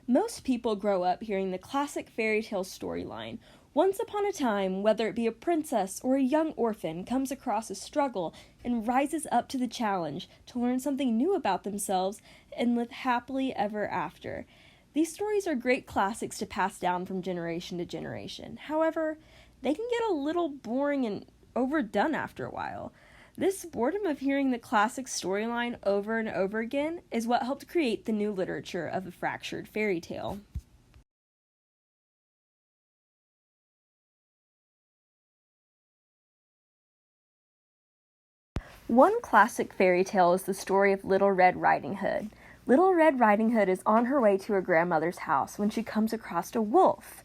Most people grow up hearing the classic fairy tale storyline. Once upon a time, whether it be a princess or a young orphan, comes across a struggle and rises up to the challenge to learn something new about themselves and live happily ever after. These stories are great classics to pass down from generation to generation. However, they can get a little boring and overdone after a while. This boredom of hearing the classic storyline over and over again is what helped create the new literature of a fractured fairy tale. One classic fairy tale is the story of Little Red Riding Hood. Little Red Riding Hood is on her way to her grandmother's house when she comes across a wolf.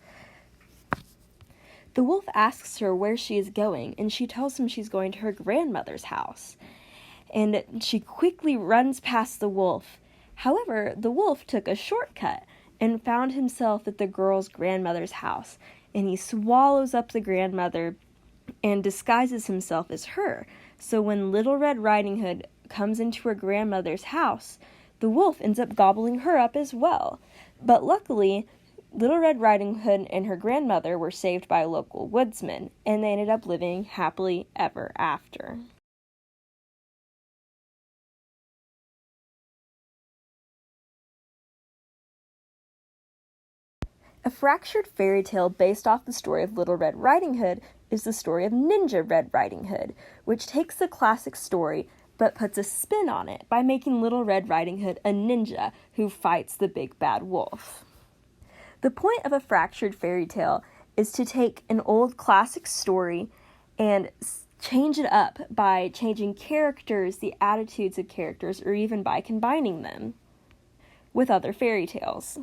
The wolf asks her where she is going, and she tells him she's going to her grandmother's house. And she quickly runs past the wolf. However, the wolf took a shortcut and found himself at the girl's grandmother's house, and he swallows up the grandmother and disguises himself as her. So when Little Red Riding Hood comes into her grandmother's house, the wolf ends up gobbling her up as well. But luckily, Little Red Riding Hood and her grandmother were saved by a local woodsman, and they ended up living happily ever after. A fractured fairy tale based off the story of Little Red Riding Hood is the story of Ninja Red Riding Hood, which takes the classic story but puts a spin on it by making Little Red Riding Hood a ninja who fights the big bad wolf. The point of a fractured fairy tale is to take an old classic story and change it up by changing characters, the attitudes of characters, or even by combining them with other fairy tales.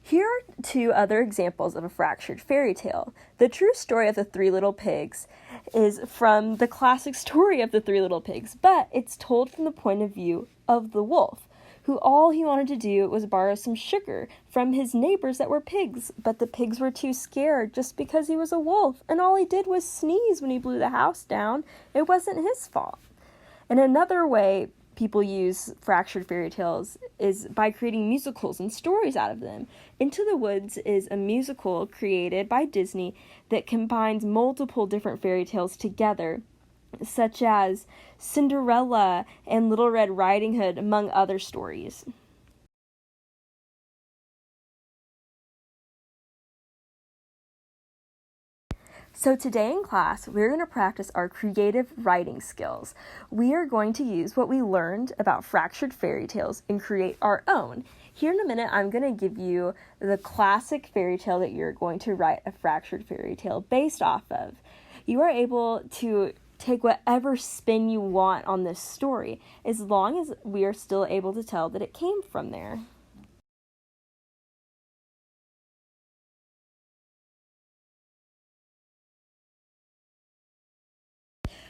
Here are two other examples of a fractured fairy tale. The true story of the Three Little Pigs is from the classic story of the Three Little Pigs, but it's told from the point of view of the wolf, who all he wanted to do was borrow some sugar from his neighbors that were pigs, but the pigs were too scared just because he was a wolf, and all he did was sneeze when he blew the house down. It wasn't his fault. And another way people use fractured fairy tales is by creating musicals and stories out of them. Into the Woods is a musical created by Disney that combines multiple different fairy tales together, such as Cinderella and Little Red Riding Hood, among other stories. So today in class, we're going to practice our creative writing skills. We are going to use what we learned about fractured fairy tales and create our own. Here in a minute, I'm going to give you the classic fairy tale that you're going to write a fractured fairy tale based off of. You are able to take whatever spin you want on this story, as long as we are still able to tell that it came from there.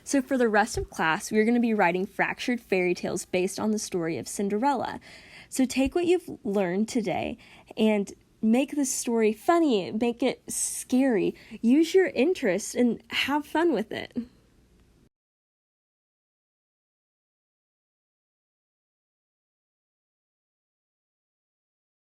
So for the rest of class, we're going to be writing fractured fairy tales based on the story of Cinderella. So take what you've learned today and make the story funny, make it scary, use your interest, and have fun with it.